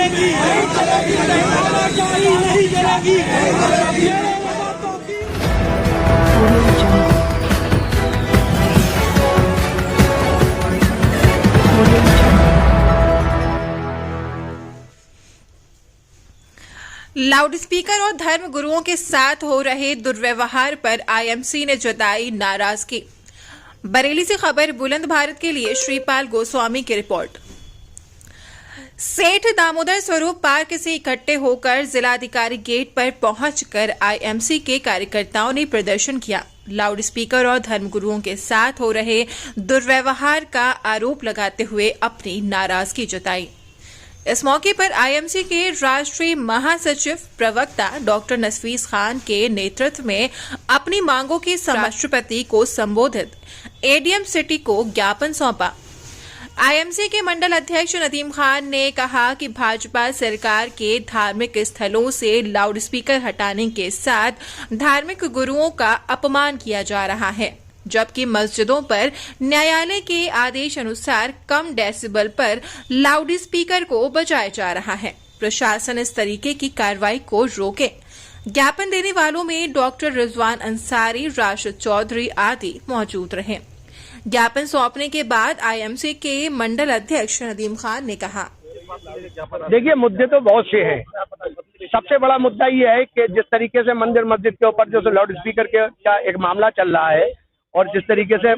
चलेगी, नहीं चलेगी, नहीं चलेगी। लाउडस्पीकर और धर्म गुरुओं के साथ हो रहे दुर्व्यवहार पर आईएमसी ने जताई नाराजगी। बरेली से खबर बुलंद भारत के लिए श्रीपाल गोस्वामी की रिपोर्ट। सेठ दामोदर स्वरूप पार्क से इकट्ठे होकर जिलाधिकारी गेट पर पहुंचकर आईएमसी के कार्यकर्ताओं ने प्रदर्शन किया। लाउडस्पीकर और धर्मगुरुओं के साथ हो रहे दुर्व्यवहार का आरोप लगाते हुए अपनी नाराजगी जताई। इस मौके पर आईएमसी के राष्ट्रीय महासचिव प्रवक्ता डॉक्टर नसफीस खान के नेतृत्व में अपनी मांगों के राष्ट्रपति को संबोधित एडीएम सिटी को ज्ञापन सौंपा। आईएमसी के मंडल अध्यक्ष नदीम खान ने कहा कि भाजपा सरकार के धार्मिक स्थलों से लाउडस्पीकर हटाने के साथ धार्मिक गुरुओं का अपमान किया जा रहा है, जबकि मस्जिदों पर न्यायालय के आदेश अनुसार कम डेसिबल पर लाउडस्पीकर को बजाया जा रहा है। प्रशासन इस तरीके की कार्रवाई को रोके। ज्ञापन देने वालों में डॉक्टर रिजवान अंसारी, राशिद चौधरी आदि मौजूद रहे। ज्ञापन सौंपने के बाद आईएमसी के मंडल अध्यक्ष नदीम खान ने कहा, देखिए मुद्दे तो बहुत से हैं। सबसे बड़ा मुद्दा ये है कि जिस तरीके से मंदिर मस्जिद के ऊपर जो लाउड स्पीकर का एक मामला चल रहा है और जिस तरीके से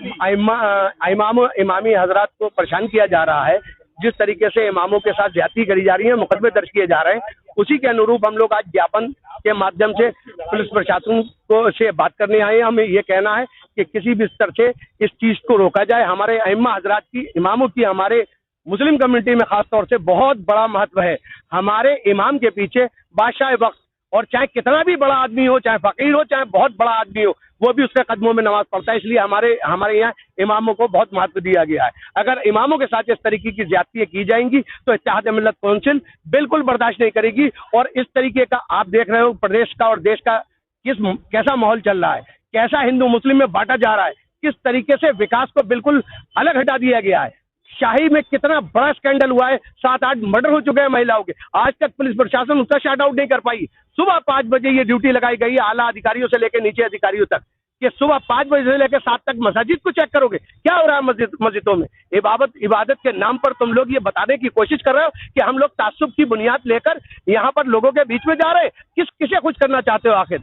इमामी हजरात को परेशान किया जा रहा है, जिस तरीके से इमामों के साथ ज्यादती करी जा रही है, मुकदमे दर्ज किए जा रहे हैं, उसी के अनुरूप हम लोग आज ज्ञापन के माध्यम से पुलिस प्रशासन को से बात करने आए हैं। हमें ये कहना है कि किसी भी स्तर से इस चीज को रोका जाए। हमारे अइम्मा हजरात की, इमामों की, हमारे मुस्लिम कम्युनिटी में खास तौर से बहुत बड़ा महत्व है। हमारे इमाम के पीछे बादशाह वक्त, और चाहे कितना भी बड़ा आदमी हो, चाहे फकीर हो, चाहे बहुत बड़ा आदमी हो, वो भी उसके कदमों में नमाज पढ़ता है। इसलिए हमारे यहाँ इमामों को बहुत महत्व दिया गया है। अगर इमामों के साथ इस तरीके की ज्यादतियां की जाएंगी तो इत्तेहाद मिल्लत काउंसिल बिल्कुल बर्दाश्त नहीं करेगी। और इस तरीके का आप देख रहे हो प्रदेश का और देश का कैसा माहौल चल रहा है, कैसा हिंदू मुस्लिम में बांटा जा रहा है, किस तरीके से विकास को बिल्कुल अलग हटा दिया गया है। शाही में कितना बड़ा स्कैंडल हुआ है, 7-8 मर्डर हो चुके हैं महिलाओं के, आज तक पुलिस प्रशासन उसका शट आउट नहीं कर पाई। सुबह 5 बजे ये ड्यूटी लगाई गई आला अधिकारियों से लेकर नीचे अधिकारियों तक, कि सुबह 5 बजे से लेकर 7 तक मस्जिद को चेक करोगे। क्या हो रहा है मस्जिदों में? इबादत के नाम पर तुम लोग ये बताने की कोशिश कर रहे हो कि हम लोग तासुब की बुनियाद लेकर यहाँ पर लोगों के बीच में जा रहे हैं। किसे खुश करना चाहते हो? आखिर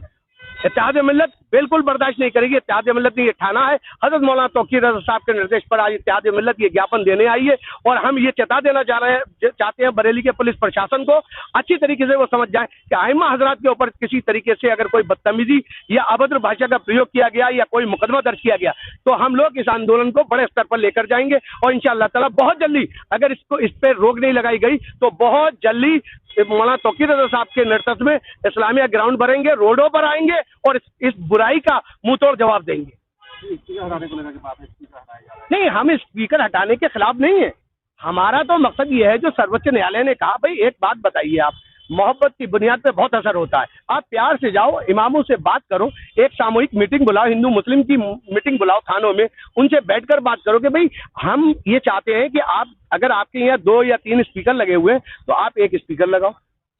इत्तेहाद मिल्लत बिल्कुल बर्दाश्त नहीं करेगी। इत्तेहाद मिल्लत ने ये ठाना है, हजरत मौलाना तौकीर रज़ा साहब के निर्देश पर आज इत्तेहाद मिल्लत ये ज्ञापन देने आई है। और हम ये चेता देना चाहते हैं बरेली के पुलिस प्रशासन को, अच्छी तरीके से वो समझ जाए कि आइम्मा हजरात के ऊपर किसी तरीके से अगर कोई बदतमीजी या अभद्र भाषा का प्रयोग किया गया या कोई मुकदमा दर्ज किया गया तो हम लोग इस आंदोलन को बड़े स्तर पर लेकर जाएंगे। और इंशाअल्लाह ताला बहुत जल्दी, अगर इस पर रोक नहीं लगाई गई तो बहुत जल्दी मौलाना तौकीर रज़ा साहब के नेतृत्व में इस्लामिया ग्राउंड भरेंगे, रोडों पर आएंगे और इस बुराई का मुंह तोड़ जवाब देंगे। नहीं, हम इस स्पीकर हटाने के खिलाफ नहीं है। हमारा तो मकसद ये है, जो सर्वोच्च न्यायालय ने कहा, भाई एक बात बताइए, आप मोहब्बत की बुनियाद पे बहुत असर होता है। आप प्यार से जाओ, इमामों से बात करो, एक सामूहिक मीटिंग बुलाओ, हिंदू मुस्लिम की मीटिंग बुलाओ थानों में, उनसे बैठकर बात करो कि भाई हम ये चाहते हैं कि आप, अगर आपके यहाँ 2 या 3 स्पीकर लगे हुए हैं तो आप एक स्पीकर लगाओ।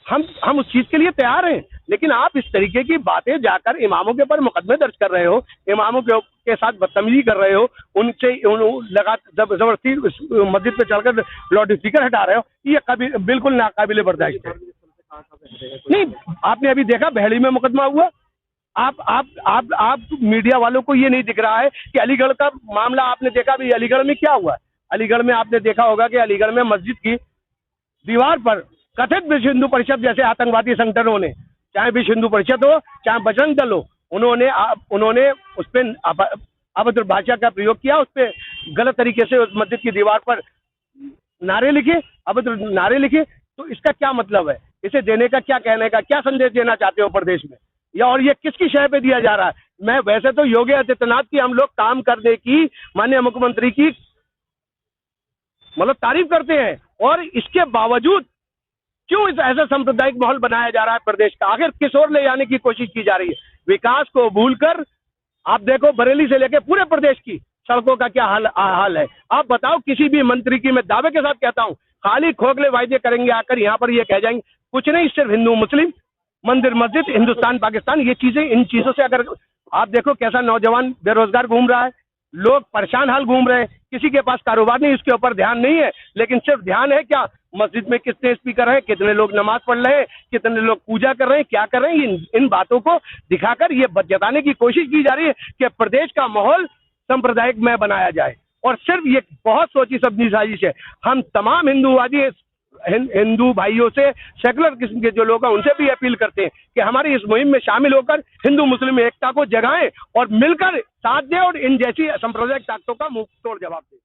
हम उस चीज के लिए तैयार हैं। लेकिन आप इस तरीके की बातें जाकर इमामों के ऊपर मुकदमे दर्ज कर रहे हो, इमामों के साथ बदतमीजी कर रहे हो, उनसे जबरदस्ती मस्जिद पे चलकर लाउड स्पीकर हटा रहे हो, ये बिल्कुल नाकाबिले बर्दाश्त है। नहीं, आपने अभी देखा बहेड़ी में मुकदमा हुआ। आप मीडिया वालों को ये नहीं दिख रहा है कि अलीगढ़ का मामला आपने देखा भी, अलीगढ़ में क्या हुआ? अलीगढ़ में आपने देखा होगा कि अलीगढ़ में मस्जिद की दीवार पर कथित विश्व हिंदू परिषद जैसे आतंकवादी संगठनों ने, चाहे विश्व हिंदू परिषद हो, चाहे बजरंग दल हो, उन्होंने उस पर अभद्र भाषा का प्रयोग किया, उस पर गलत तरीके से उस मस्जिद की दीवार पर नारे लिखे, अभद्र नारे लिखे। तो इसका क्या मतलब है? इसे देने का क्या, कहने का क्या संदेश देना चाहते हो प्रदेश में? या और ये किसकी शय पे दिया जा रहा है? मैं वैसे तो योगी आदित्यनाथ की हम लोग काम करने की, माननीय मुख्यमंत्री की मतलब तारीफ करते हैं, और इसके बावजूद क्यों इस ऐसा सांप्रदायिक माहौल बनाया जा रहा है प्रदेश का? आखिर किस ओर ले जाने की कोशिश की जा रही है? विकास को भूलकर आप देखो बरेली से लेकर पूरे प्रदेश की सड़कों का क्या हाल है। आप बताओ, किसी भी मंत्री की मैं दावे के साथ कहता हूँ, खाली खोखले वायदे करेंगे, आकर यहाँ पर ये कह जाएंगे कुछ नहीं, सिर्फ हिंदू मुस्लिम, मंदिर मस्जिद, हिंदुस्तान पाकिस्तान, ये चीजें, इन चीजों से अगर आप देखो कैसा नौजवान बेरोजगार घूम रहा है, लोग परेशान हाल घूम रहे हैं, किसी के पास कारोबार नहीं, उसके ऊपर ध्यान नहीं है, लेकिन सिर्फ ध्यान है क्या, मस्जिद में कितने स्पीकर हैं, कितने लोग नमाज पढ़ रहे हैं, कितने लोग पूजा कर रहे हैं, क्या कर रहे हैं, इन बातों को दिखाकर ये जताने की कोशिश की जा रही है कि प्रदेश का माहौल सांप्रदायिक में बनाया जाए। और सिर्फ ये बहुत सोची समझी साजिश है। हम तमाम हिंदूवादी हिंदू भाइयों से, सेकुलर किस्म के जो लोग हैं, उनसे भी अपील करते हैं कि हमारी इस मुहिम में शामिल होकर हिंदू मुस्लिम एकता को जगाएं और मिलकर साथ दें और इन जैसी सांप्रदायिक ताकतों का मुंह तोड़ जवाब दें।